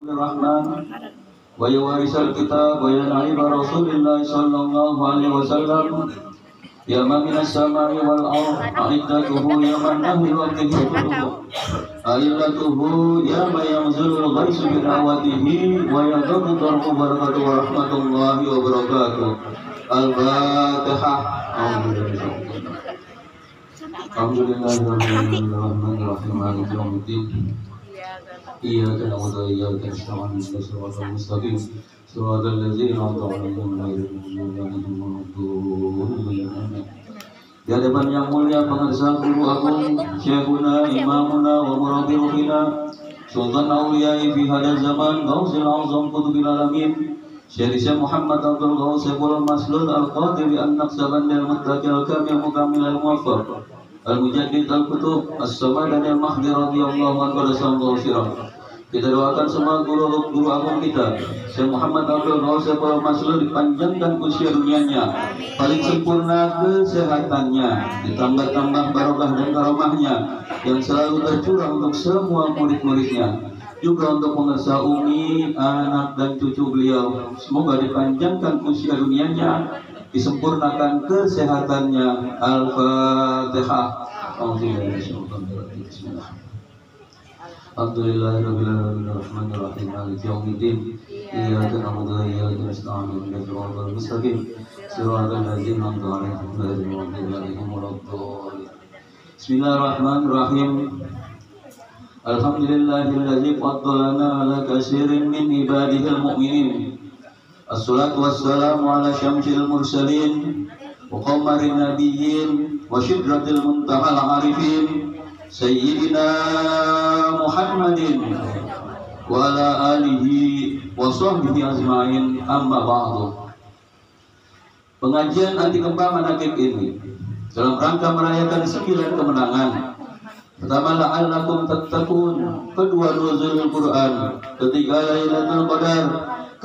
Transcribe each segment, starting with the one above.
Rahman wa ya warisal kitab wa ya na'iba Rasulillah sallallahu alaihi wasallam ya man minas samai wal ardh a'iddatuhu ya man ahli waqtihi a'iddatuhu ya man yanzulul ghaisu bi rahmatihi wa yadhuru darbu barakatuhu wa rahmatullahi wa barakatuh. Al-Fatihah. Alhamdulillahirrahmanirrahim maliki yaumiddin iyyaka na'budu wa iyyaka nasta'in ihdinas siratal mustaqim siratal ladzina an'amta 'alaihim ghairil maghdubi 'alaihim. Di hadapan yang mulia pengarsa guru agung Syekhuna Imamuna wa Murabbi Ruhina Sultan Auliya'i fi hadal zaman Gausil Azam Qutubil Alamin Syekh Muhammad Abdul Ghaus Saiful Maslul Al-Qadiri An-Naqsabandi Al-Muttaqi Al-Kamil Mukamil Al-Muwaffaq Al-Mujaddid Al-Kutub As-Samadani Al-Mahdi radhiyallahu anhu sallallahu alaihi. Kita doakan semua guru agung kita Syekh Muhammad Abdul Ghaus Saiful Maslul dipanjangkan usia dunianya, paling sempurna kesehatannya, ditambah-tambah barokah dan karomahnya yang selalu tercurah untuk semua murid-muridnya, juga untuk pengarsa Umi, anak dan cucu beliau. Semoga dipanjangkan usia dunianya, disempurnakan kesehatannya. Al-Fatihah. Alhamdulillahirabbil alamin arrahmanir rahim maliki yaumiddin iyyaka na'budu wa iyyaka nasta'in ihdinas siratal mustaqim siratal ladzina an'amta 'alaihim ghairil maghdubi 'alaihim waladdallin. Bismillahirrahmanirrahim. Alhamdulillahilladzi faddalana ala katsirin min ibadihil mu'minin. Assalatu wassalamu ala syamsil mursalin wa qamarin nabiyyin wa syidratil muntahal arifin Sayyidina Muhammadin wa ala alihi wa sahbihi ajma'in, amma ba'du. Pengajian anti kembang manakib ini dalam rangka merayakan 9 kemenangan. Pertama, la'allakum tattaqun, kedua nuzulul Quran, ketiga Lailatul Qadar,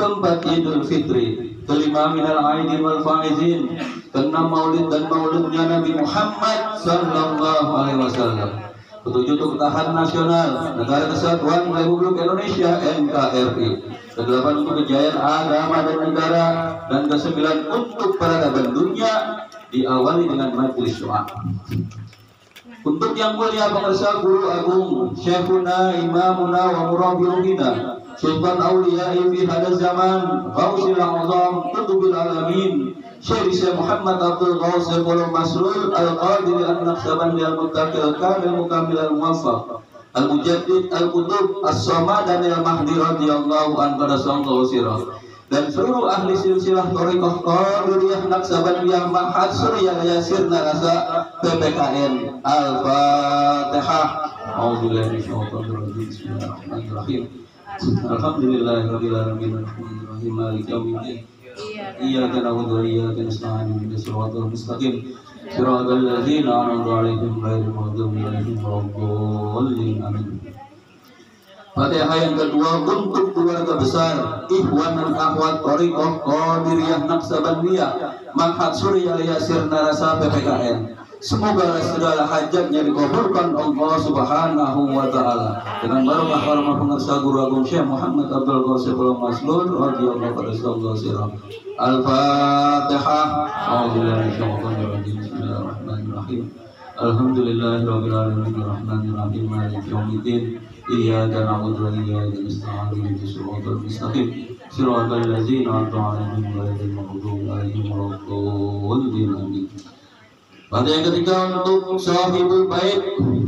keempat Idul Fitri, kelima minal aidin wal faizin, keenam maulid dan maulidnya Nabi Muhammad sallallahu alaihi wasallam, ketujuh untuk ketahanan nasional Negara Kesatuan Republik Indonesia NKRI, kedelapan untuk kejayaan agama dan negara, dan kesembilan untuk peradaban dunia, diawali dengan majelis doa. Untuk yang mulia pengarsa guru agung Syekhuna Imamuna wa Murabbi Ruhina Sultan Auliya'i fi hadal zaman Gausil Azam Qutubil Alamin Syekh Muhammad Abdul Ghaus Saiful Maslul Al-Qadiri An-Naqsabandi Al-Muttaqi Al-Kamil Mukamil Al-Muwaffaq Al-Mujaddid Al-Kutub As-Samadani Al-Mahdi radhiyallahu anhu sallallahu alaihi. Dan seluruh ahli silsilah thariqah Qadiriyah Naqsabandiyah Ma'had Surya Yasir Narasa PPKN. Al-Fatihah. A'udzubillahi minasyaitonir rajim. Bismillahirrahmanirrahim. Alhamdulillahirabbil alamin arrahmanirrahim maliki yaumiddin iyyaka na'budu wa iyyaka nasta'in ihdinas siratal mustaqim siratal ladzina an'amta 'alaihim ghairil maghdubi 'alaihim waladdallin. Amin. Fatihah yang kedua untuk keluarga besar Ikhwan dan Akhwat Thariqah Qadiriyah Naqsabandiyah Ma'had Surya Yasir Narasa PPKN. Semoga segala hajatnya dikabulkan Allah Subhanahu wa taala dengan barokah karomah pengarsa guru agung Syekh Muhammad Abdul Ghaus Saiful Maslul radhiyallahu anhu. Al-Fatihah. A'udzubillahi minasyaitonir rajim. Bismillahirrahmanirrahim. Alhamdulillahirabbil alamin arrahmanir rahim maliki yaumiddin iyyaka na'budu wa iyyaka nasta'in ihdinas siratal mustaqim siratal ladzina an'amta 'alaihim ghairil maghdubi 'alaihim waladdallin. Pada yang ketiga untuk Sahibul Bait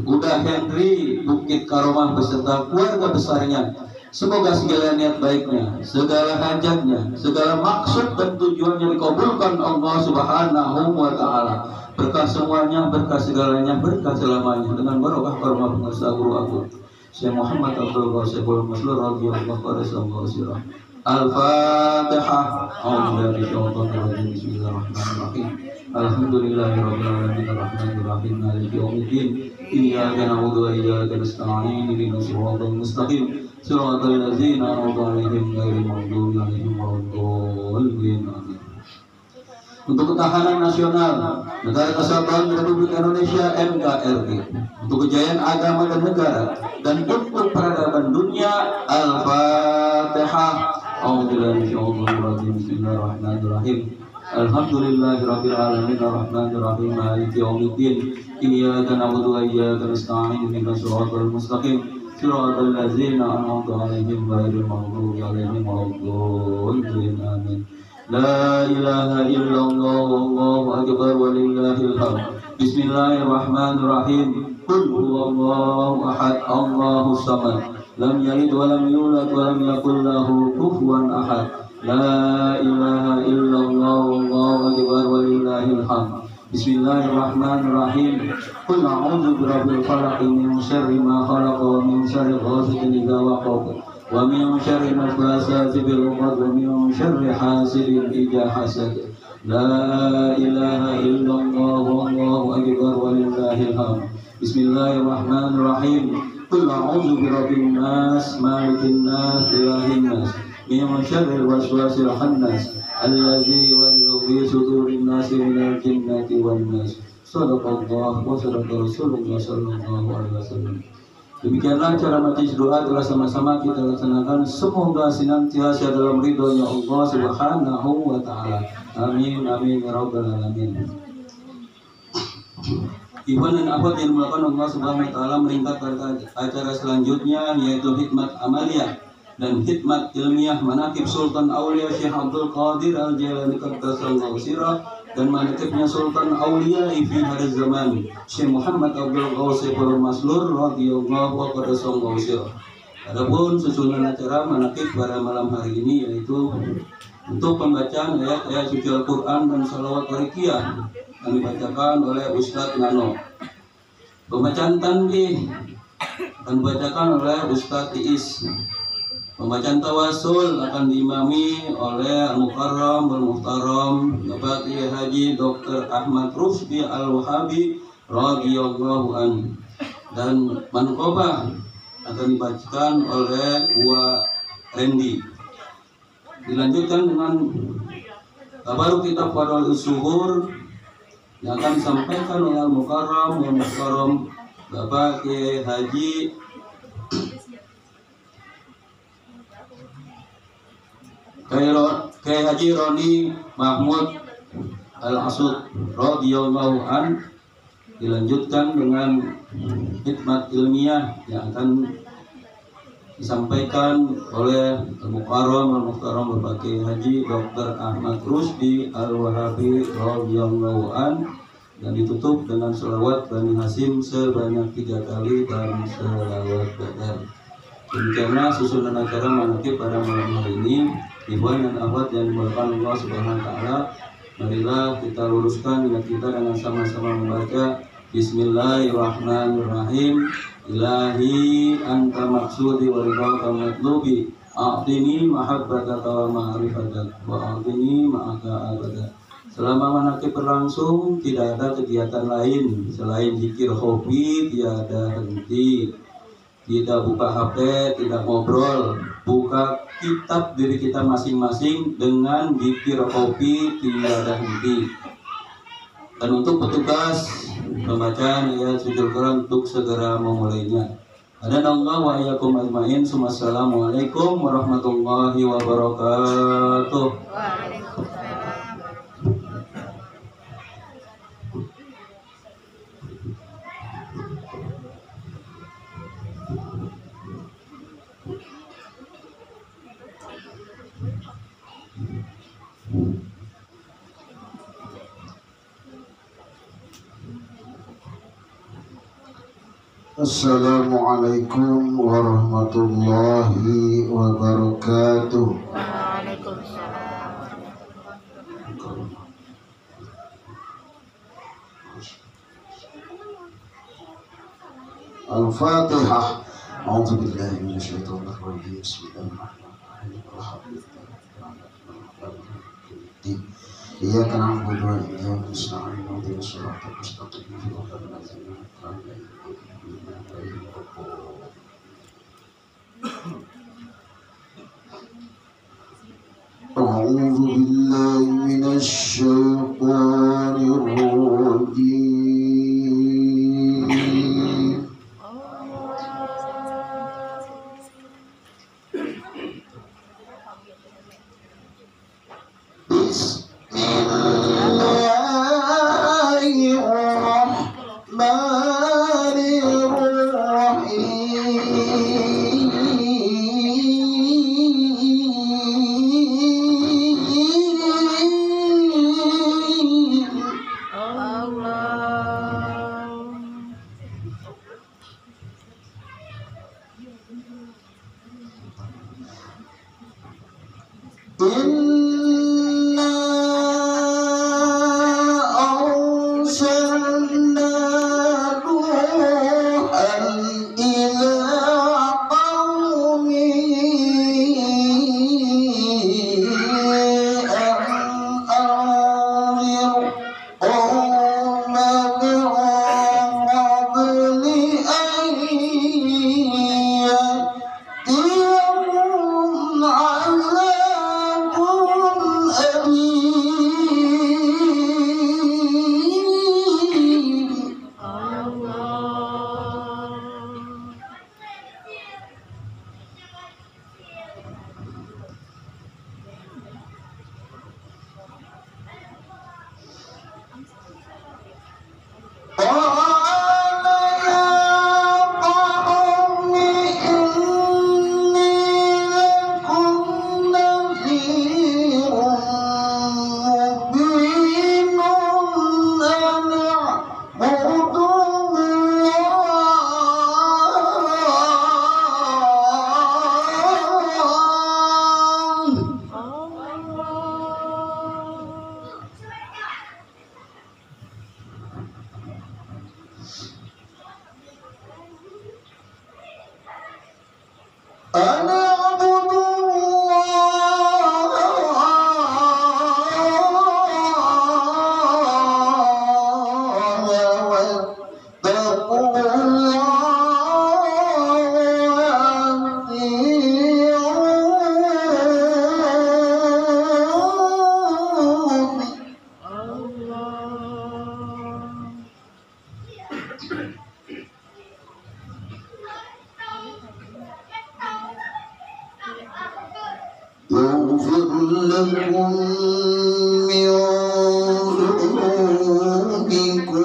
Uda Henry Bukit Karomah beserta keluarga besarnya, semoga segala niat baiknya, segala hajatnya, segala maksud dan tujuannya dikabulkan Allah Subhanahu wa taala. Berkah semuanya, berkah segalanya, berkah selamanya dengan barokah karomah pengarsa guru agung Syekh Muhammad Abdul Ghaus Saiful Maslul radhiyallahu anhu. Al-Fatihah. Bismillahirrahmanirrahim. Alhamdulillahirabbil alamin arrahmanir rahim maliki yaumiddin iyyaka na'budu wa iyyaka nasta'in ihdinas siratal mustaqim siratal ladzina an'amta 'alaihim ghairil maghdubi 'alaihim waladdallin. Untuk ketahanan nasional Negara Kesatuan Republik Indonesia NKRI, untuk kejayaan agama dan negara, dan untuk peradaban dunia. Al-Fatihah. Al-Fatihah. A'udzubillahi minasyaitonir rajim. Bismillahirrahmanirrahim. Alhamdulillahirabbil alamin arrahmanir rahim maliki yaumiddin. Iyyaka na'budu wa iyyaka nasta'in ihdinas siratal mustaqim siratal ladzina an'amta 'alaihim ghairil maghdubi 'alaihim waladdallin. Amin. La ilaha illallah wallahu akbar walillahil hamd. Bismillahirrahmanirrahim. Qul huwallahu ahad Allahus samad. Lam yalid wa lam yulad wa lam yakul lahu kufuwan ahad. La ilaha illallah wallahu akbar walillahil hamd. Bismillahirrahmanirrahim. Qul a'udzu birabbil falaq min syarri ma khalaq wa min syarri ghasiqin idza waqab wa min syarri nafasati bil 'uqad wa min syarri hasidin idza hasad. La ilaha illallah wallahu akbar walillahil hamd. Bismillahirrahmanirrahim. Qul a'udzu birabbin nas malikin nas ilahin nas min syarril waswasil khannas alladzi yuwaswisu fi sudurin nasi minal jinnati wan nas. Shadaqallah wa shadaqa Rasulullah sallallahu alaihi wasallam. Demikianlah cara majlis doa telah sama-sama kita laksanakan. Semoga senantiasa dalam ridhonya Allah Subhanahu wa taala. Amin amin ya rabbal alamin. Ikhwan dan akhwat yang dimulakan Allah Subhanahu wa taala, meningkat pada acara selanjutnya yaitu khidmat amaliyah dan khidmat ilmiah manaqib Sultan Aulia Syekh Abdul Qadir Al-Jailani Qaddasallahu sirah dan manaqibnya Sultan Aulia fi hadhiz zaman Syekh Muhammad Abdul Ghawsifur Maslur radhiyallahu qaddasallahu sirah. Adapun susunan acara manaqib pada malam hari ini yaitu untuk pembacaan ayat-ayat suci Al-Quran dan salawat warikiyah yang dibacakan oleh Ustadz Nano. Pembacaan tanbih akan dibacakan oleh Ustadz Iis. Pembacaan tawasul akan diimami oleh Al-Mukarram Al-Muhtaram Bapak Kiai Haji Dr. Ahmad Rusdi Al-Wahabi radhiyallahu anhu. Dan manqobah akan dibacakan oleh Wa Rendi. Dilanjutkan dengan kabar kitab Fadhil Suhur yang akan disampaikan oleh Al-Mukarram Al-Muhtaram Bapak Kiai Haji Kiai Haji Roni Mahmud Al-Asud radhiyallahu an. Dilanjutkan dengan khidmat ilmiah yang akan disampaikan oleh Al-Mukarram Al-Muhtaram Bapak Kiai Haji Dr. Ahmad Rusdi Al-Wahabi radhiyallahu an, dan ditutup dengan selawat Bani Hasim sebanyak 3 kali dan selawat badar. Demikianlah susunan acara manaqib pada malam hari ini. Ikhwan dan akhwat yang dimuliakan Allah Subhanahu wa taala, marilah kita luruskan niat kita dengan sama-sama membaca Bismillahirrahmanirrahim. Ilahi anta maksudi wa ridhaka matlubi a'tini mahabbataka wa ma'rifatak wa a'tini ma'aka abada. Selama manaqib berlangsung tidak ada kegiatan lain selain zikir hobi, tiada henti. Tidak buka HP, tidak ngobrol, buka kitab diri kita masing-masing dengan zikir hobi, tiada henti. Dan untuk petugas pembacaan ayat suci Al-Quran untuk segera memulainya. Adanallah wa iyyakum ajmain. Assalamualaikum warahmatullahi wabarakatuh. Assalamualaikum warahmatullahi wabarakatuh. Waalaikumsalam. Al-Fatihah. A'udzu billahi minasyaitonir rajim. Bismillahirrahmanirrahim. Alhamdulillah. Iyyaka na'budu wa iyyaka nasta'in. Ihdinas siratal mustaqim. Shiratal ladzina an'amta 'alaihim. أعوذ بالله من الشيطان الرجيم Inna arsalna Nuhan ila qaumihi an anzir qauman min qabli an ya'tiyahum 'adzabun alim. قال يا قوم إني لكم نذير مبين أن اعبدوا يغفر لكم من ذنوبكم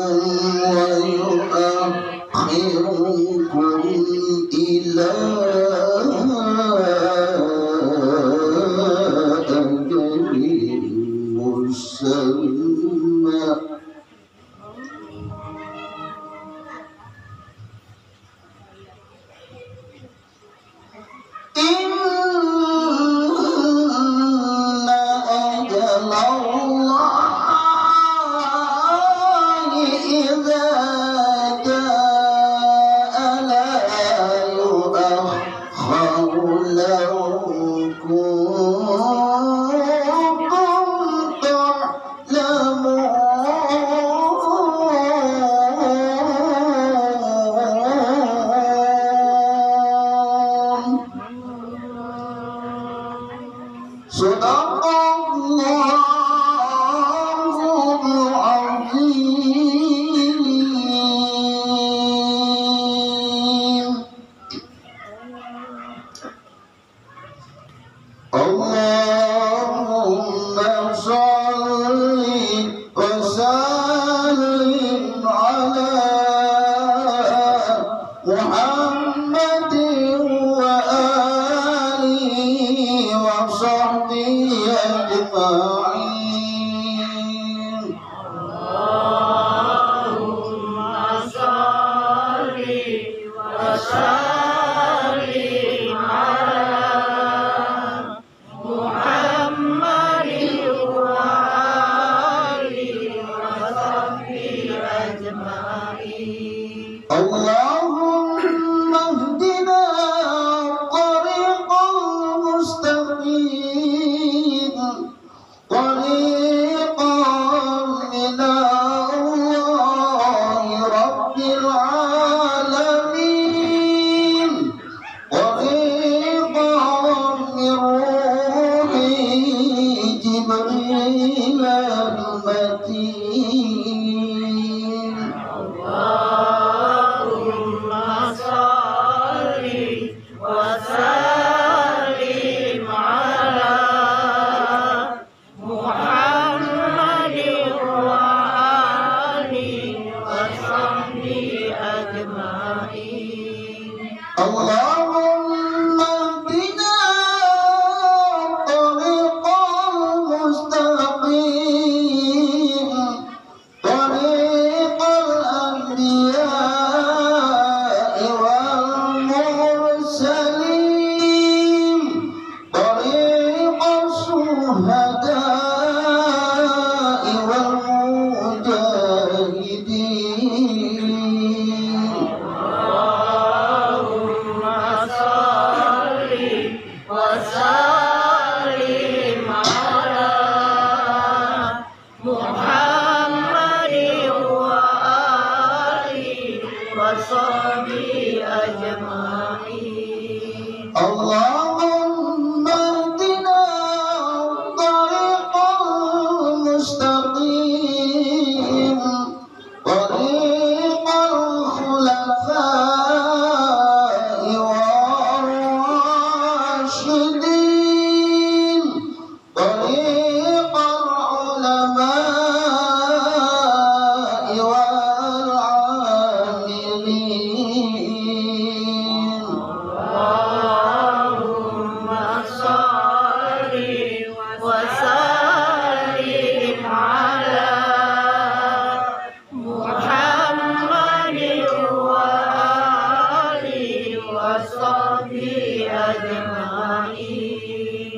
ويؤخركم إلى أجل مسمى إن أجل الله إذا جاء لا يؤخر لو كنتم تعلمون. Sadaqallahul azim. Allahumma shalli wa sallim ala Muhammadin wa alihi wa sahbihi ajma'in.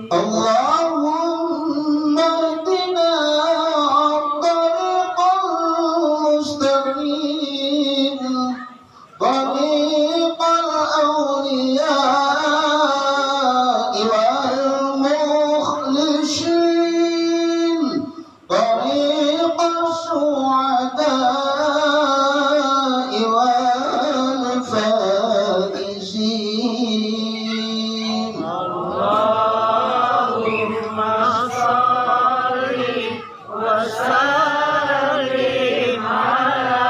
اللهم اهدنا الطريق المستقيم طريق الأولياء والمخلصين طريق السعداء والفائزين اللهم صل وسلم على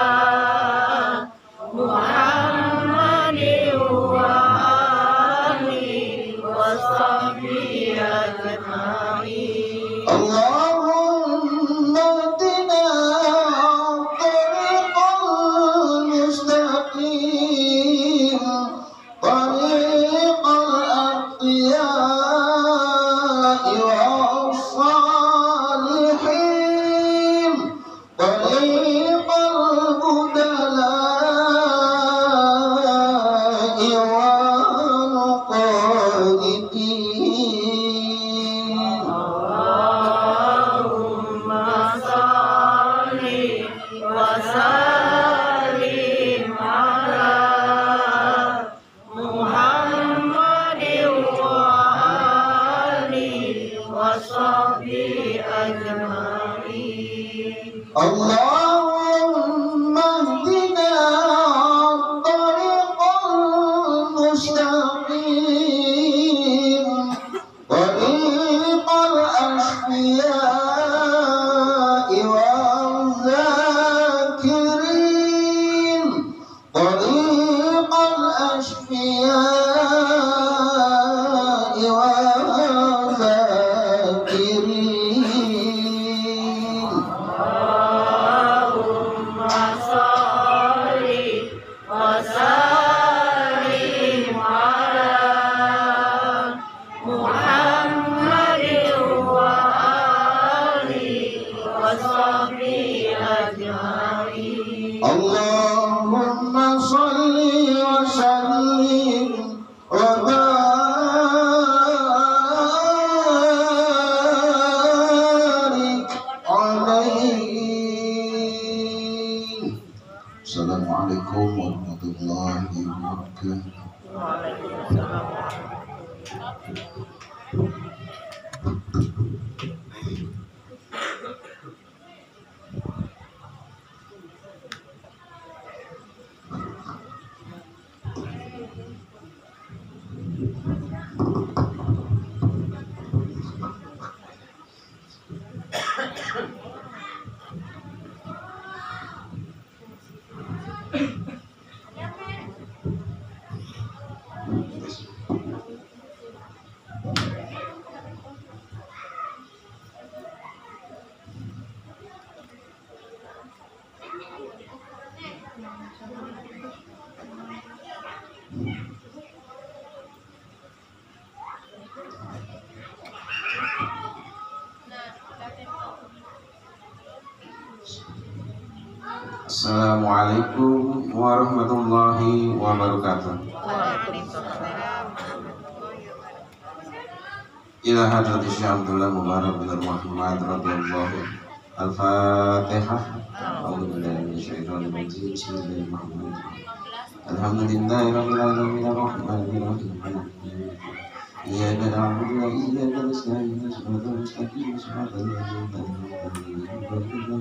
محمد وآله وصحبه أجمعين. اللهم اهدنا الطريق المستقيم طريق الأتقياء والصالحين طريق البدلاء والقانتين اللهم صل وسلم على محمد وآله وصحبه أجمعين. اللهم اهدنا الطريق المستقيم طريق الأشقياء والذاكرين طريق الأشقياء والذاكرين اللهم صل وسلم على محمد وآله وصحبه أجمعين. اللهم صل وسلم وبارك عليه. Assalamualaikum warahmatullahi wabarakatuh. Waalaikumsalam. Assalamualaikum warahmatullahi wabarakatuh. Ila hadrati Syekh Abdullah Mubarak bin Muhammad radhiyallahu Al-Fatihah. A'udzubillahi minasyaitonir rajim. Bismillahirrahmanirrahim. Alhamdulillahirabbil alamin arrahmanir rahim. Iyyaka na'budu wa iyyaka nasta'in. Ihdinas mustaqim siratal ladzina an'amta 'alaihim.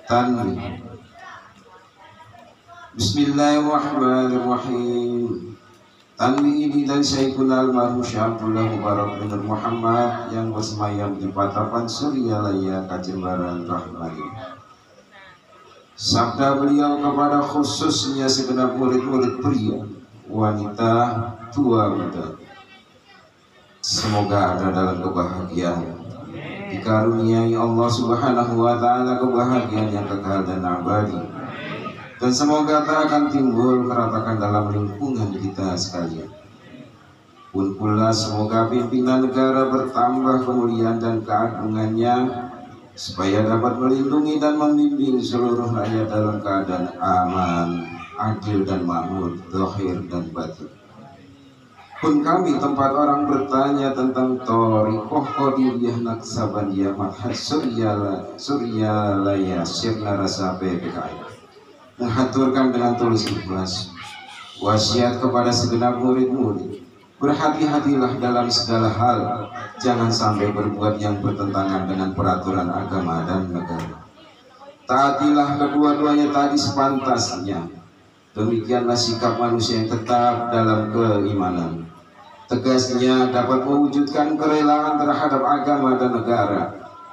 Tanwin. Bismillahirrahmanirrahim. Tanwin ini dari Syekhul Almarhum Syekh Abdullah Mubarak bin Muhammad yang bersemayam di Patapan Suryalaya Kajembaran Rahmani. Sabda beliau kepada khususnya segenap murid-murid pria, wanita, tua, muda. Semoga ada dalam kebahagiaan, dikaruniai Allah Subhanahu wa Ta'ala kebahagiaan yang kekal dan abadi, dan semoga tak akan timbul keratakan dalam lingkungan kita sekalian. Pun pula semoga pimpinan negara bertambah kemuliaan dan keagungannya, supaya dapat melindungi dan membimbing seluruh rakyat dalam keadaan aman, adil dan makmur, zahir dan batin. Pun kami tempat orang bertanya tentang Thariqah Qadiriyah Naqsabandiyah Madhab Suryalaya Sirna Rasa PPKI menghaturkan dengan tulus ikhlas wasiat kepada segenap murid-murid, berhati-hatilah dalam segala hal, jangan sampai berbuat yang bertentangan dengan peraturan agama dan negara. Taatilah kedua-duanya tadi sepantasnya. Demikianlah sikap manusia yang tetap dalam keimanan. Tegasnya dapat mewujudkan kerelaan terhadap agama dan negara.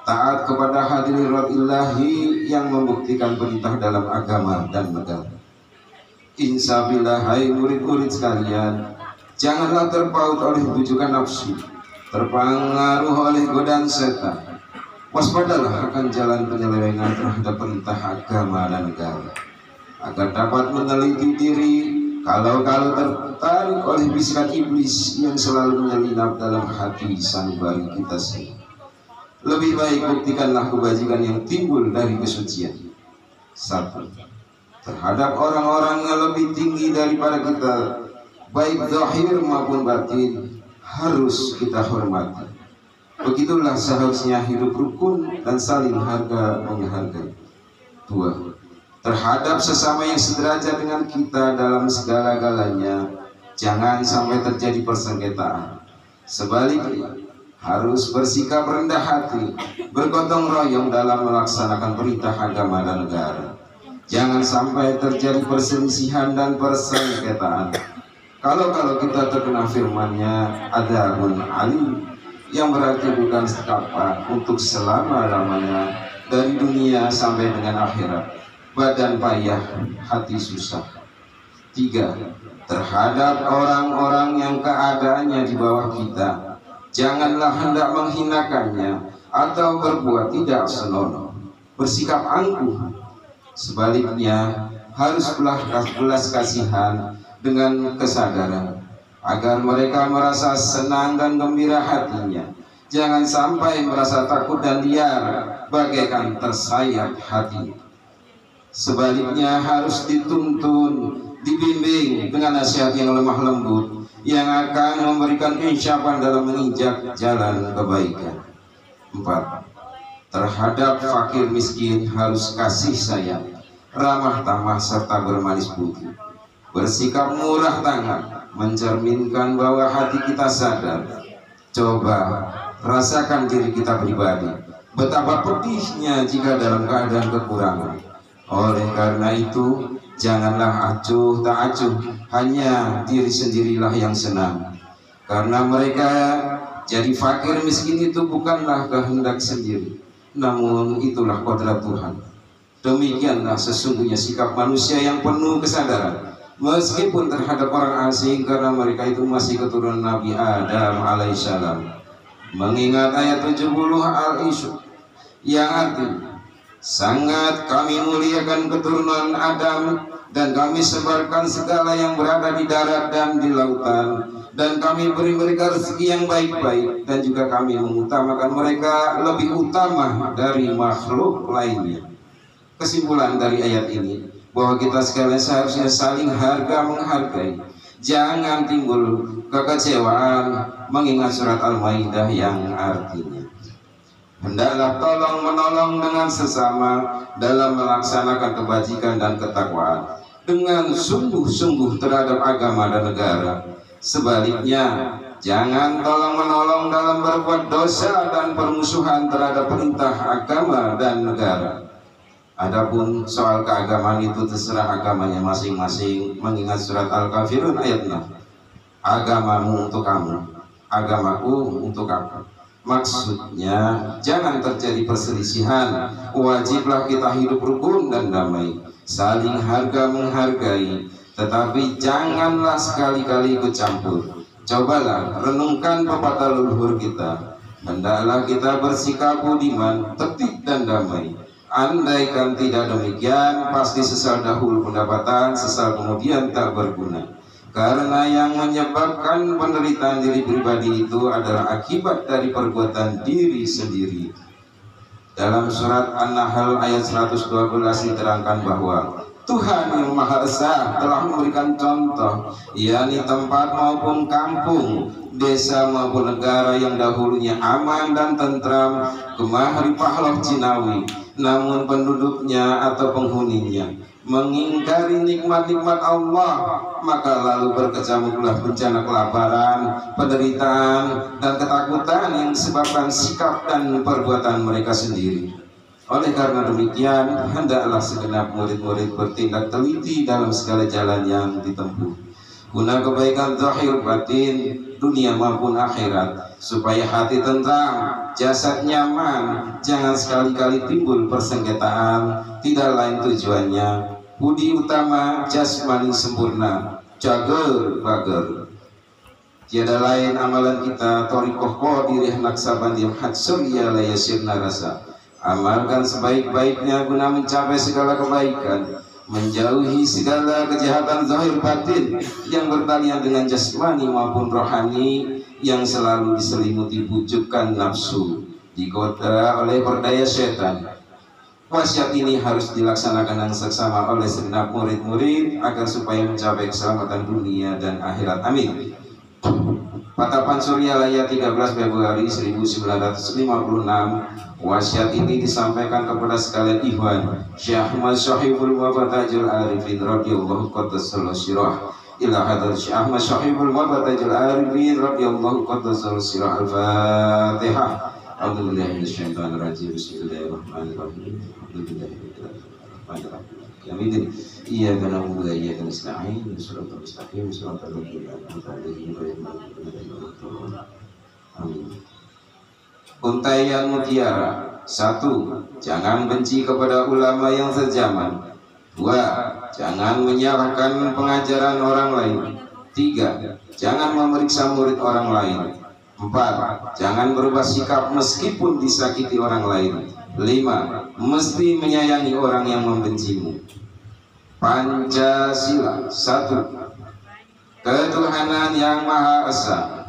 Taat kepada hadirat ilahi yang membuktikan perintah dalam agama dan negara. Insabillah, hai murid-murid sekalian, janganlah terpaut oleh bujukan nafsu, terpengaruh oleh godaan setan. Waspadalah akan jalan penyelewengan terhadap perintah agama dan negara, agar dapat meneliti diri kalau tertarik oleh bisikan iblis yang selalu menyelinap dalam hati sanubari kita sendiri. Lebih baik buktikanlah kebajikan yang timbul dari kesucian. 1. Terhadap orang-orang yang lebih tinggi daripada kita, baik zahir maupun batin, harus kita hormati. Begitulah seharusnya hidup rukun dan saling harga menghargai. 2. Terhadap sesama yang sederajat dengan kita dalam segala-galanya, jangan sampai terjadi persengketaan. Sebaliknya, harus bersikap rendah hati, bergotong royong dalam melaksanakan perintah agama dan negara. Jangan sampai terjadi perselisihan dan persengketaan. Kalau kita terkena firman-Nya, adzabun alim, yang berarti bukan sekapa untuk selama-lamanya dari dunia sampai dengan akhirat. Badan payah, hati susah. 3. Terhadap orang-orang yang keadaannya di bawah kita, janganlah hendak menghinakannya atau berbuat tidak senonoh, bersikap angkuh. Sebaliknya, harus belas kasihan dengan kesadaran, agar mereka merasa senang dan gembira hatinya. Jangan sampai merasa takut dan liar, bagaikan tersayat hati. Sebaliknya, harus dituntun, dibimbing dengan nasihat yang lemah lembut, yang akan memberikan insyapan dalam menginjak jalan kebaikan. 4. Terhadap fakir miskin harus kasih sayang, ramah tamah serta bermanis budi. Bersikap murah tangan mencerminkan bahwa hati kita sadar. Coba rasakan diri kita pribadi, betapa pedihnya jika dalam keadaan kekurangan. Oleh karena itu, janganlah acuh tak acuh, hanya diri sendirilah yang senang. Karena mereka jadi fakir miskin itu bukanlah kehendak sendiri, namun itulah kodrat Tuhan. Demikianlah sesungguhnya sikap manusia yang penuh kesadaran, meskipun terhadap orang asing, karena mereka itu masih keturunan Nabi Adam alaihissalam. Mengingat ayat 70 Al-Isra yang artinya, sangat kami muliakan keturunan Adam, dan kami sebarkan segala yang berada di darat dan di lautan, dan kami beri mereka rezeki yang baik-baik, dan juga kami mengutamakan mereka lebih utama dari makhluk lainnya. Kesimpulan dari ayat ini, bahwa kita sekalian seharusnya saling harga menghargai. Jangan timbul kekecewaan mengingat surat Al-Maidah yang artinya, hendaklah tolong menolong dengan sesama dalam melaksanakan kebajikan dan ketakwaan dengan sungguh-sungguh terhadap agama dan negara. Sebaliknya, jangan tolong menolong dalam berbuat dosa dan permusuhan terhadap perintah agama dan negara. Adapun soal keagamaan itu terserah agamanya masing-masing, mengingat surat Al-Kafirun ayat 6. Agamamu untuk kamu, agamaku untuk aku. Maksudnya, jangan terjadi perselisihan. Wajiblah kita hidup rukun dan damai, saling harga menghargai, tetapi janganlah sekali-kali ikut campur. Cobalah renungkan pepatah leluhur kita, hendaklah kita bersikap budiman, tertib dan damai. Andaikan tidak demikian, pasti sesal dahulu pendapatan, sesal kemudian tak berguna. Karena yang menyebabkan penderitaan diri pribadi itu adalah akibat dari perbuatan diri sendiri. Dalam surat An-Nahl ayat 112 diterangkan bahwa Tuhan yang Maha Esa telah memberikan contoh, yakni tempat maupun kampung, desa maupun negara yang dahulunya aman dan tentram, kemah ripahlah Cinawi, namun penduduknya atau penghuninya mengingkari nikmat-nikmat Allah, maka lalu berkecamuklah bencana kelaparan, penderitaan, dan ketakutan yang disebabkan sikap dan perbuatan mereka sendiri. Oleh karena demikian, hendaklah segenap murid-murid bertindak teliti dalam segala jalan yang ditempuh, guna kebaikan zahir batin, dunia maupun akhirat, supaya hati tentram, jasad nyaman, jangan sekali-kali timbul persengketaan, tidak lain tujuannya budi utama jasmani sempurna, jager bager. Tiada lain amalan kita torikoh qadirih naksaban yang hadsurya layasirna rasa. Amalkan sebaik-baiknya guna mencapai segala kebaikan, menjauhi segala kejahatan zahir batin yang bertalian dengan jasmani maupun rohani yang selalu diselimuti bujukan nafsu, digoda oleh berdaya setan. Wasiat ini harus dilaksanakan dengan seksama oleh segenap murid-murid agar supaya mencapai keselamatan dunia dan akhirat. Amin. Patapan Suryalaya 13 Februari 1956. Wasiat ini disampaikan kepada sekalian ikhwan Syekh Ahmad Syahibul Mabatajul Arifin radhiyallahu qaddasallahu sirah ila hadrat Syekh Ahmad Syahibul Mabatajul Arifin radhiyallahu qaddasallahu sirah. Al-Fatihah. A'udzubillahi minasyaitonir rajim. Bismillahirrahmanirrahim. Alhamdulillahirrahmanirrahim. Amin. Iyyaka na'budu wa iyyaka nasta'in. Shiratal mustaqim, shiratal ladzina an'amta 'alaihim ghairil maghdubi 'alaihim waladdallin. Amin. Untaian mutiara. 1. Jangan benci kepada ulama yang sejaman. 2. Jangan menyalahkan pengajaran orang lain. 3. Jangan memeriksa murid orang lain. 4. Jangan berubah sikap meskipun disakiti orang lain. 5. Mesti menyayangi orang yang membencimu. Pancasila. 1. Ketuhanan yang Maha Esa.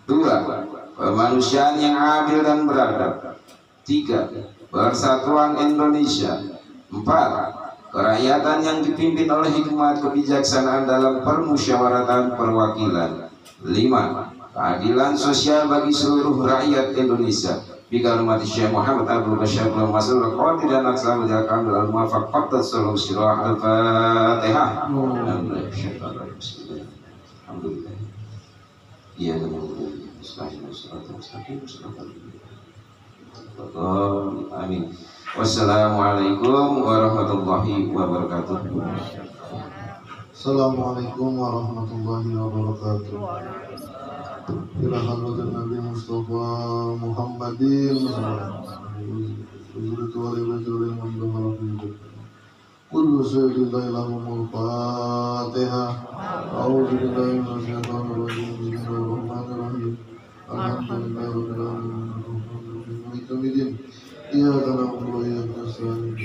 2. Kemanusiaan yang adil dan beradab. 3. Persatuan Indonesia. 4. Kerakyatan yang dipimpin oleh hikmat kebijaksanaan dalam permusyawaratan perwakilan. 5. Keadilan sosial bagi seluruh rakyat Indonesia. Bikarumati Syekh Muhammad Abdul Bashar bin Mas'ud Al-Qadi dan Aksamu Jakam Al-Muwafaq Qattat Salam Sirah Al-Fatihah. Alhamdulillah. Iya amin. Wassalamualaikum warahmatullahi wabarakatuh. Assalamualaikum warahmatullahi wabarakatuh. Ila hadratin Nabi Mustafa Muhammadin kullu sayyidin lahumul Fatihah. A'udzu billahi minasyaitonir rajim. Bismillahirrahmanirrahim. Alhamdulillahi rabbil alamin. Muhammadin iyyaka na'budu wa iyyaka nasta'in.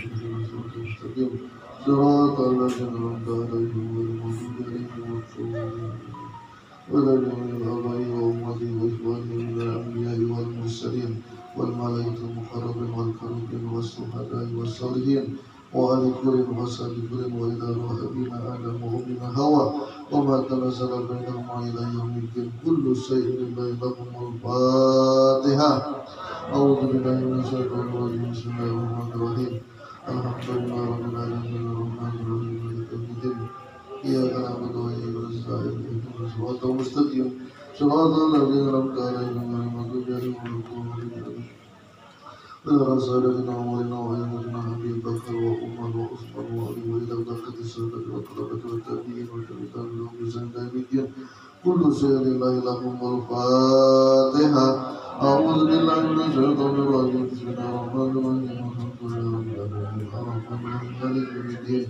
Shiratal ladzina an'amta 'alaihim ghairil maghdubi 'alaihim waladdallin. وَلَجَمِيعِ الْآبَاءِ وَأُمَّتِي وَإِخْوَانِي مِنَ الْأَنْبِيَاءِ وَالْمُرْسَلِينَ وَالْمَلَائِكَةِ الْمُقَرَّبِينَ وَالْكَرِيمِينَ وَالشُّهَدَاءِ وَالصَّالِحِينَ وآل كل وصحبه كل وإلى روح أبينا آدم وأمنا حواء وما تنزل بينهما إلى يوم الدين كل شيء لله لكم الفاتحة. أعوذ بالله من الشيطان الرجيم. بسم الله الرحمن الرحيم. الحمد لله رب العالمين الرحمن الرحيم مالك يوم الدين إياك نعبد وإياك نستعين اهدنا الصراط المستقيم صراط الذين أنعمت عليهم غير المغضوب عليهم ولا الضالين. رسالنا وإنا وإيماننا أبي بكر وعمر وعثمان وعلي وإلى بركة السادة والطلبة والتابعين والتابعين لهم بإحسان إلى يوم الدين كل شيء لله لهم الفاتحة. أعوذ بالله من الشيطان الرجيم. بسم الله الرحمن الرحيم. الحمد لله رب العالمين الرحمن الرحيم مالك يوم الدين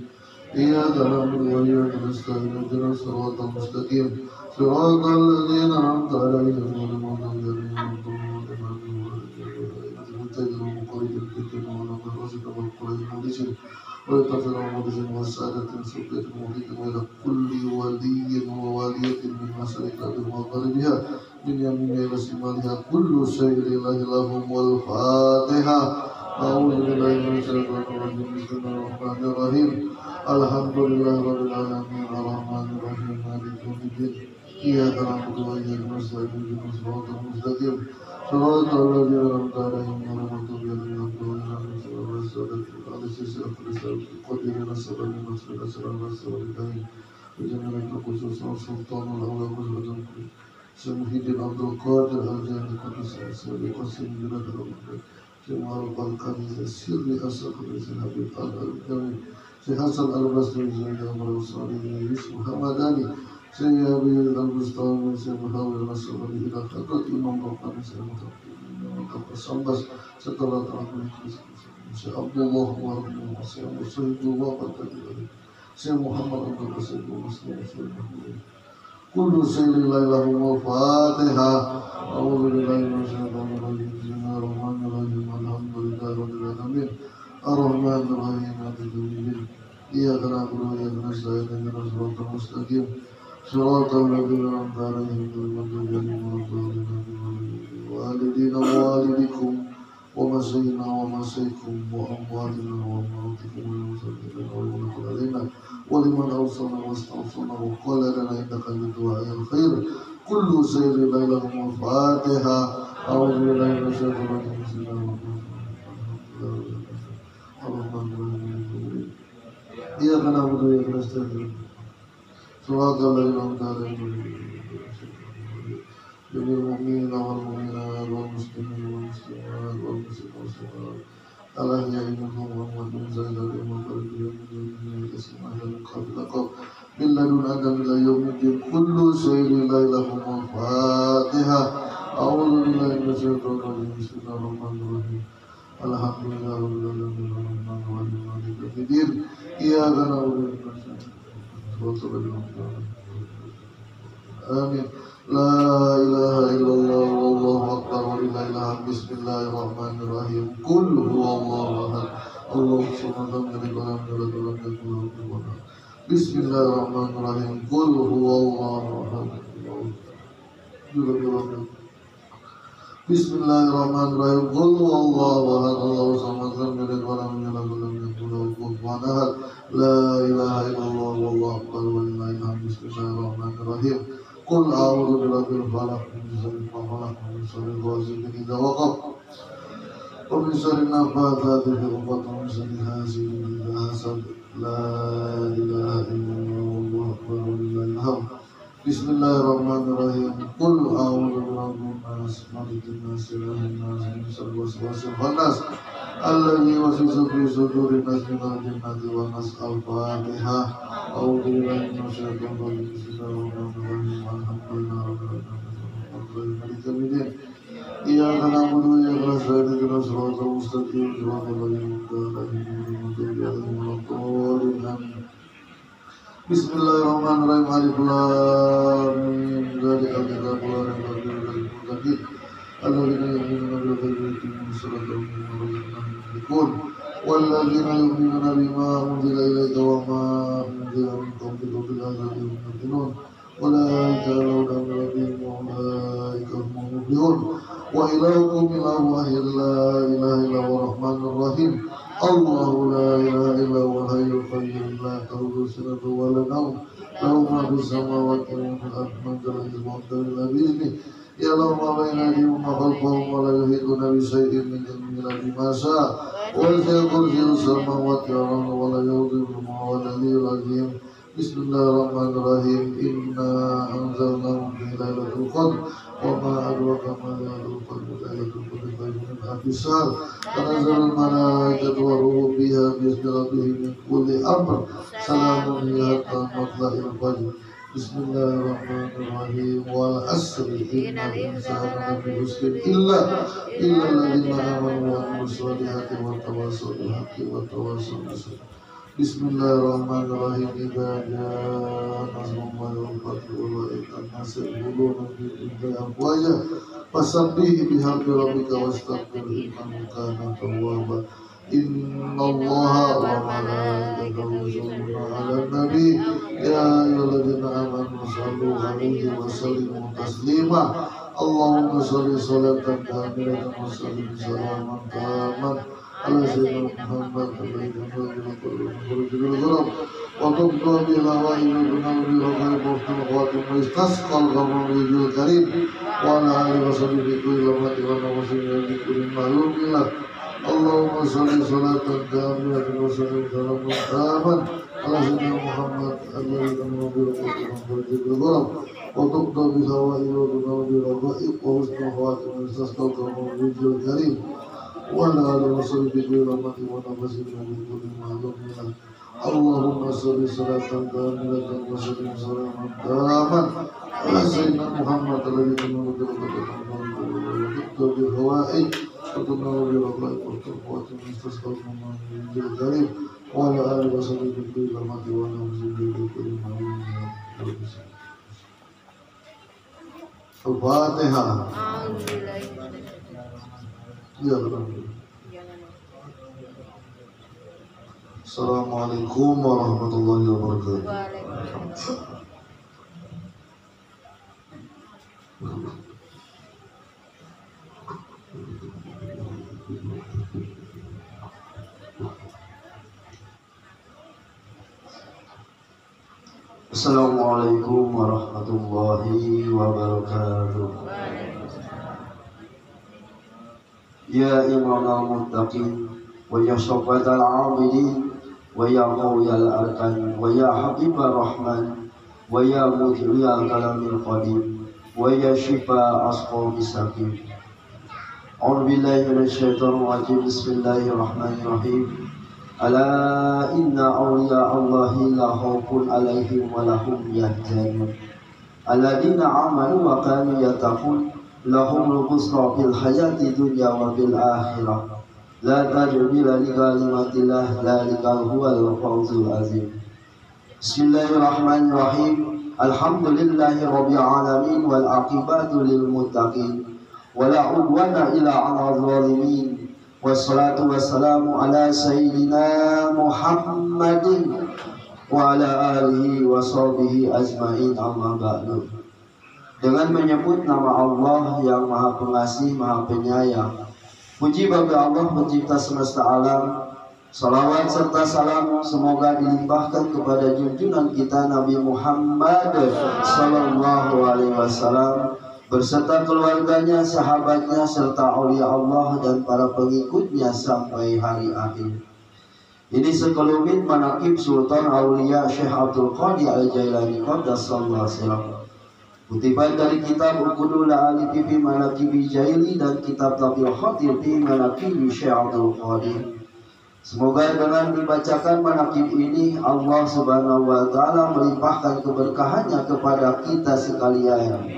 إياك نعبد وإياك نستعين اهدنا الصراط المستقيم صراط الذين أنعمت عليهم غير المغضوب عليهم ولا الضالين. وقريب الكتاب ونظر الرشد والقرآن المدشر ويغفر المدشر والسادة سلطة المغيث وإلى كل ولي ووالية من مشارق الأرض ومغاربها من يمينها إلى شمالها كل شيء لله لهم والفاتحة. أعوذ بالله من الشيطان الرجيم بسم الله الرحمن الرحيم الحمد لله رب العالمين الرحمن الرحيم مالك يوم الدين إياك نعبد وإياك نستعين اهدنا الصراط المستقيم صراط الذين أنعمت عليهم غير المغضوب عليهم ولا الضالين وجميع الخصوص والسلطان والأولى Syamsuddin Abdul Qadir Al-Jani Qudus Al-Sari Qasim Bilad Al-Abdul Syamar Al-Qadis Sirri Asal-Qadis Habib Al-Jami Syekh Hasan Al-Basri Zainal Al-Sari Yusuf Hamadani Syekh Abil Al-Bustami Syekh Muhammad Al-Nasrani Ila Khadrat Imam Rabbani Syekh Muhammad Al-Sambas setelah terakhir Syekh Abdullah Warahmatullahi Syekh Musaidullah Syekh Muhammad Abdul Qasim Muslim كل شيء لله له الفاتحة أعوذ بالله من الشيطان الرجيم بسم الله الرحمن الرحيم الحمد لله رب العالمين الرحمن الرحيم مالك يوم الدين إياك نعبد وإياك نستعين اهدنا الصراط المستقيم صراط الذين أنعمت عليهم غير المغضوب عليهم ولا الضالين والدينا ووالديكم ومسينا ومسيكم وأموالنا وأمواتكم والمسلمين والمنكر علينا ولمن أوصانا واستوصانا وقال لنا إنك بالدعاء الخير كل سير ليلهم الفاتحة أعوذ بالله من الشيطان الرجيم بسم الله الرحمن الرحيم إياك نعبد وإياك نستعين صراط الذين أنعمت عليهم جميع المؤمنين والمؤمنات والمسلمين والمسلمات والمسلمات الأحياء منهم محمد بن زيد المنفرد يوم الدين اسمه من قبل من لدن آدم إلى يوم الدين كل شيء ليلهم الفاتحة أعوذ بالله من الشيطان الرجيم بسم الله الرحمن الرحيم الحمد لله رب العالمين الرحمن الرحيم مالك يوم الدين إياك نعبد وإياك نستعين آمين لا إله إلا الله والله أكبر ولله الحمد بسم الله الرحمن الرحيم قل هو الله أحد الله الصمد لم يلد ولم يولد ولم يكن له كفوا أحد بسم الله الرحمن الرحيم قل هو الله أحد بسم الله الرحمن الرحيم قل هو الله أحد الله الصمد لم يلد ولم يولد ولم يكن له كفوا أحد لا إله إلا الله والله أكبر ولله الحمد بسم الله الرحمن الرحيم قل أعوذ برب الفلق من شر ما خلق ومن شر غاسق إذا وقب ومن شر النفاثات في العقد ومن شر حاسد إذا حسد لا إله إلا الله والله أكبر ولله الحمد بسم الله الرحمن الرحيم قل أعوذ برب الناس مالك الناس إله الناس من شر الوسواس الخناس الذي يوسوس في صدور الناس من الجنة والناس الفاتحة أعوذ بالله من الشيطان الرجيم بسم الله الرحمن الرحيم الحمد لله رب العالمين مالك يوم الدين إياك نعبد وإياك نستعين اهدنا الصراط المستقيم صراط الذين أنعمت عليهم غير المغضوب عليهم ولا الضالين بسم الله الرحمن الرحيم ألف لام ميم ذلك الكتاب لا ريب فيه هدى للمتقين الذين يؤمنون بالغيب ويقيمون الصلاة ومما رزقناهم ينفقون والذين يؤمنون بما أنزل إليك وما أنزل من قبلك وبالآخرة هم يوقنون أولئك على هدى من ربهم وأولئك هم المفلحون وإلهكم إله واحد لا إله إلا هو الرحمن الرحيم الله لا إله إلا هو الحي القيوم لا تأخذه سنة ولا نوم له ما في السماوات وما في الأرض من ذا الذي يشفع إلا بإذنه يعلم ما بين أيديهم وما خلفهم ولا يحيطون بشيء من علمه إلا بما شاء وسع كرسيه السماوات والأرض ولا يؤوده وهو العلي العظيم بسم الله الرحمن الرحيم إنا أنزلناه في ليلة القدر وما أدراك ما ليلة القدر ليلة القدر خير من ألف شهر تنزل الملائكة والروح فيها بإذن ربهم من كل أمر سلام هي حتى مطلع الفجر بسم الله الرحمن الرحيم والعصر إن الإنسان لفي خسر إلا الذين آمنوا وعملوا الصالحات وتواصوا بالحق وتواصوا بالصبر بسم الله الرحمن الرحيم إذا جاء نصر الله والفتح ورأيت الناس يدخلون في دين أفواجا فسبح بحمد ربك واستغفر إنه كان توابا إن الله وملائكته يصلون على النبي يا أيها الذين آمنوا صلوا عليه وسلموا تسليما اللهم صل صلاة كاملة وسلم سلاما تاما على سيدنا محمد الذي خرج بالغرب وتبقى بهوائه بنور رفع محكم خواتم ويستسقى الغمام بوجه الكريم وعلى آله وصحبه في كل لمحة ونفس في كل معلوم له. اللهم صل صلاة كاملة وسلم سلاما تاما على سيدنا محمد الذي خرج بالغرب وتبقى بهوائه بنور رفع وحسن خواتم ويستسقى الغمام بوجه الكريم وعلى آله وصحبه في كل لمحة ونفس في كل معلوم له. اللهم صل صلاة كاملة وسلم سلاما تاما على سيدنا محمد الذي تنور بالهوائج وتنور بالرقائق والتقوات المستسقى الكريم وعلى آله وصحبه في كل لمحة ونفس في كل معلوم له. الفاتحة. Ya, Assalamualaikum warahmatullahi wabarakatuh. Assalamualaikum warahmatullahi wabarakatuh. Ya imam al-muttaqin wa ya syafat al-abidin wa ya qawi al-arkan wa ya habib ar-rahman wa ya mujri al-kalamil qadim wa ya shifa asqam sakin. A'udzu billahi minasyaitonir rajim. Bismillahirrahmanirrahim. Ala inna awliya Allahi la khaufun alaihim wa lahum yahzanun alladzina amanu wa kanu yattaqun lahumul busra fil hayati dunya wa fil akhirah la tajbila li kalimatillah dzalikal huwal fawzul azim. Bismillahirrahmanirrahim. Alhamdulillahi rabbil alamin wal aqibatu lil muttaqin wala udwana illa 'alal zalimin. Wassalatu wassalamu ala sayyidina Muhammadin wa ala alihi wa sahbihi ajma'in, amma ba'du. Dengan menyebut nama Allah yang Maha Pengasih, Maha Penyayang, puji bagi Allah pencipta semesta alam. Salawat serta salam semoga dilimpahkan kepada junjungan kita Nabi Muhammad sallallahu alaihi wasallam berserta keluarganya, sahabatnya, serta aulia Allah dan para pengikutnya sampai hari akhir. Ini sekelumit manaqib Sultan Aulia Syekh Abdul Qadir Al-Jailani qaddasallahu sirah. Kutipan dari kitab Uqudul Alif fi Manaqibi Jaili dan kitab Tabil Khatir fi Manaqibi Syekh Abdul Qadir. Semoga dengan dibacakan manaqib ini Allah Subhanahu wa taala melimpahkan keberkahannya kepada kita sekalian.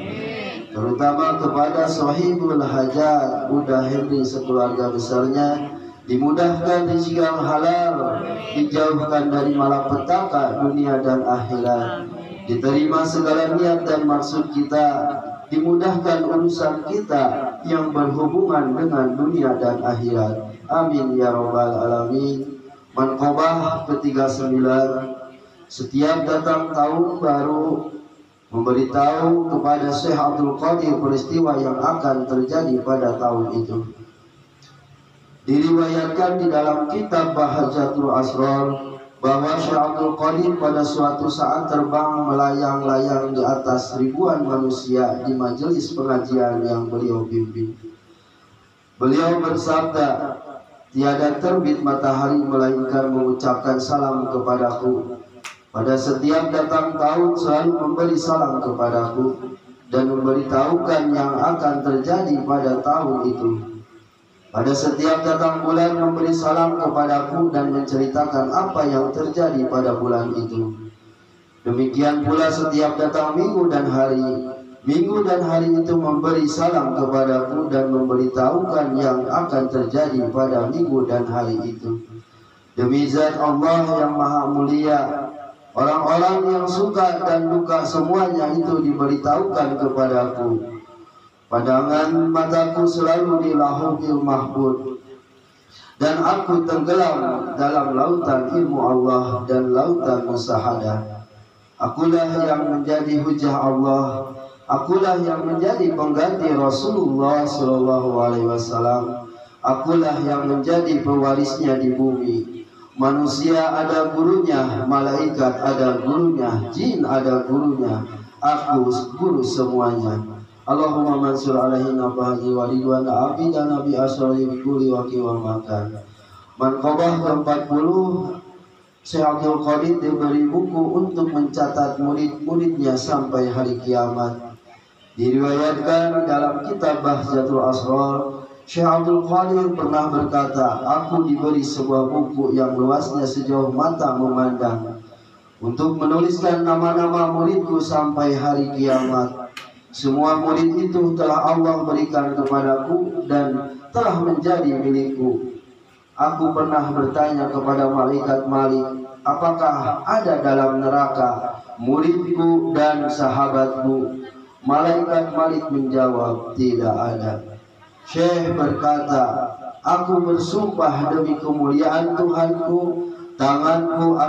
Terutama kepada sahibul hajat Buddha Henry sekeluarga besarnya, dimudahkan rezeki yang halal, dijauhkan dari malapetaka dunia dan akhirat, diterima segala niat dan maksud kita, dimudahkan urusan kita yang berhubungan dengan dunia dan akhirat. Amin ya rabbal alamin. Manqabah ke-39. Setiap datang tahun baru memberitahu kepada Syekh Abdul Qadir peristiwa yang akan terjadi pada tahun itu. Diriwayatkan di dalam kitab Bahajatul Asrar bahwa Syekh Abdul Qadir pada suatu saat terbang melayang-layang di atas ribuan manusia di majelis pengajian yang beliau pimpin. Beliau bersabda, tiada terbit matahari melainkan mengucapkan salam kepadaku. Pada setiap datang tahun selalu memberi salam kepadaku dan memberitahukan yang akan terjadi pada tahun itu. Pada setiap datang bulan memberi salam kepadaku dan menceritakan apa yang terjadi pada bulan itu. Demikian pula setiap datang minggu dan hari itu memberi salam kepadaku dan memberitahukan yang akan terjadi pada minggu dan hari itu. Demi zat Allah yang maha mulia, orang-orang yang suka dan duka semuanya itu diberitahukan kepadaku. Pandangan mataku selalu di Lauhul Mahfuz dan aku tenggelam dalam lautan ilmu Allah dan lautan musyahadah. Akulah yang menjadi hujah Allah, akulah yang menjadi pengganti Rasulullah sallallahu alaihi wasallam. akulah yang menjadi pewarisnya di bumi. Manusia ada gurunya, malaikat ada gurunya, jin ada gurunya, aku guru semuanya. Allahumma mansur alaihi nabahaji wa ridwan abi dan nabi asrali bikuli wa makan. Manqobah ke-40, Syekh Abdul Qadir diberi buku untuk mencatat murid-muridnya sampai hari kiamat. Diriwayatkan dalam kitab Bahjatul Asrar, Syekh Abdul Qadir pernah berkata, aku diberi sebuah buku yang luasnya sejauh mata memandang untuk menuliskan nama-nama muridku sampai hari kiamat. Semua murid itu telah Allah berikan kepadaku dan telah menjadi milikku. Aku pernah bertanya kepada malaikat Malik, apakah ada dalam neraka muridku dan sahabatku? Malaikat Malik menjawab, tidak ada. Syekh berkata, aku bersumpah demi kemuliaan Tuhanku, tanganku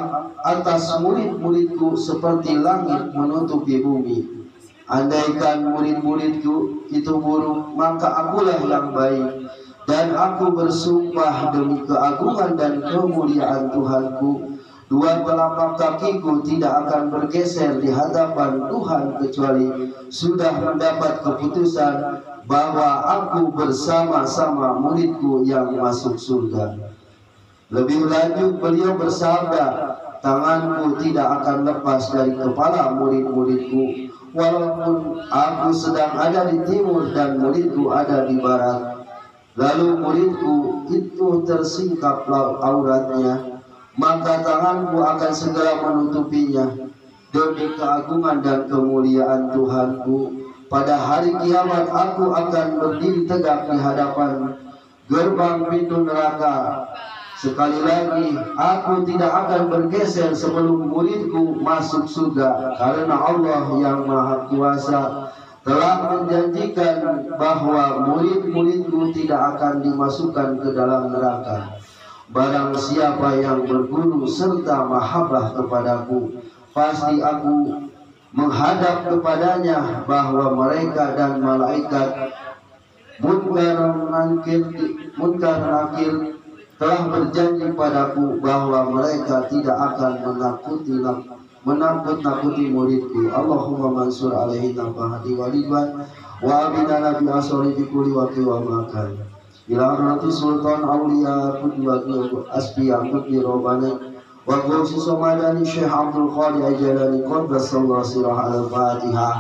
atas murid-muridku seperti langit menutupi bumi. Andaikan murid-muridku itu buruk, maka akulah yang baik. Dan aku bersumpah demi keagungan dan kemuliaan Tuhanku, dua telapak kakiku tidak akan bergeser di hadapan Tuhan kecuali sudah mendapat keputusan bahwa aku bersama-sama muridku yang masuk surga. Lebih lanjut beliau bersabda, tanganku tidak akan lepas dari kepala murid-muridku, walaupun aku sedang ada di timur dan muridku ada di barat. Lalu muridku itu tersingkap auratnya, maka tanganku akan segera menutupinya. Demi keagungan dan kemuliaan Tuhanku, pada hari kiamat aku akan berdiri tegak di hadapan gerbang pintu neraka. Sekali lagi, aku tidak akan bergeser sebelum muridku masuk surga, karena Allah yang Maha Kuasa telah menjanjikan bahwa murid-muridku tidak akan dimasukkan ke dalam neraka. Barang siapa yang berguru serta mahabbah kepadaku, pasti aku menghadap kepadanya, bahwa mereka dan malaikat Munkar Nakir telah berjanji padaku bahwa mereka tidak akan menakut-nakuti muridku. Allahumma mansur alaihi nafahati walidwan wa abidana bi asori bikuli waki wa makan ila arnati sultan awliya kudwaki asbiya kudli robani wa gausi somadani Syekh Abdul Qadir Ajalani qaddasallahu sirah al-Fatihah.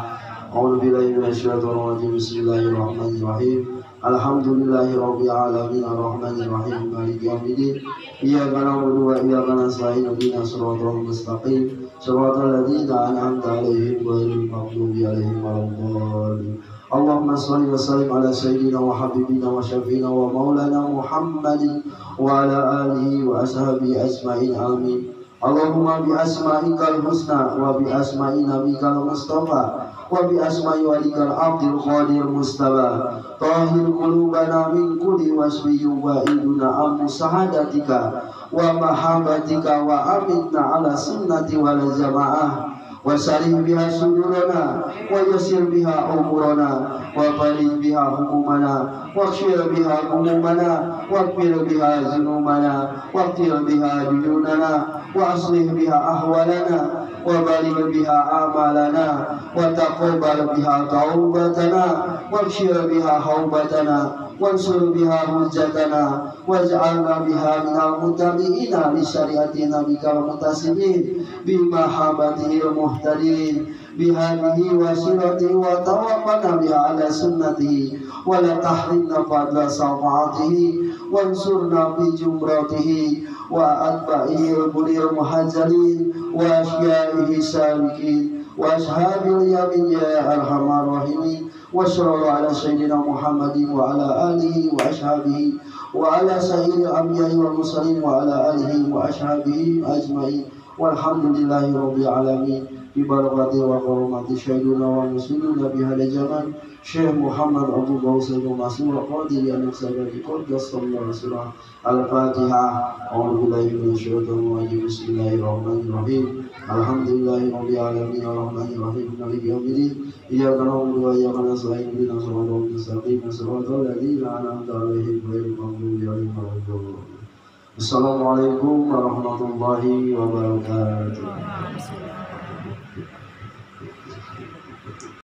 A'udzu billahi minasyaitonir rajim. Bismillahirrahmanirrahim. Alhamdulillahi rabbil alamin arrahmanir rahim maliki yaumiddin iyyaka na'budu wa iyyaka nasta'in ihdinas siratal mustaqim siratal ladzina an'amta 'alaihim ghairil maghdubi 'alaihim waladdallin. Allahumma shalli wa sallim ala sayyidina wa habibina wa syafiina wa maulana Muhammadin wa ala alihi wa ashabihi ajma'in amin. Allahumma bi asma'ikal husna wa bi asma'i nabikal mustafa wa bi asma'i walikal abdil qadir mustafa tahir qulubana min kulli wasfi wa iduna am sahadatika wa mahabbatika wa amitna ala sunnati wal jamaah wa sarih biha sudurana wa yasir biha umurana wa balid biha hukumana wa khshir biha umumana wa kfir biha zunumana wa kfir biha juyunana wa aslih biha ahwalana wa baligh biha amalana wa taqabbal biha taubatana wa khshir biha haubatana wansur biha hujjatana waj'alna biha minal muttabi'ina li syariati nabikal mutasimin bi mahabbatihil muhtadin bihadihi wa siratihi wa tawaffana biha ala sunnatihi wa la tahrimna fadla safa'atihi wansurna bi jumratihi wa atba'ihi al-burir muhajalin wa asya'ihi salikin wa ashabil yamin ya arhamar rahimin wa sallallahu ala sayyidina Muhammadin wa ala alihi wa ashabihi wa ala sayyidil anbiya'i wal mursalin wa ala alihi wa ashabihi ajma'in walhamdulillahi rabbil alamin bi barakati wa karomati syaiduna wa musuluna bihada zaman Syekh Muhammad Abu Bawsir Masur Qadiri An-Naksabari Qaddas Sallallahu Surah Al-Fatihah. A'udzubillahi minasyaitonir rajim. Bismillahirrahmanirrahim. Alhamdulillahi rabbil alamin arrahmanir rahim maliki yaumiddin. Iyyaka na'budu wa iyyaka nasta'in ihdinas siratal mustaqim siratal ladzina an'amta 'alaihim ghairil maghdubi 'alaihim waladdallin. Assalamualaikum warahmatullahi wabarakatuh.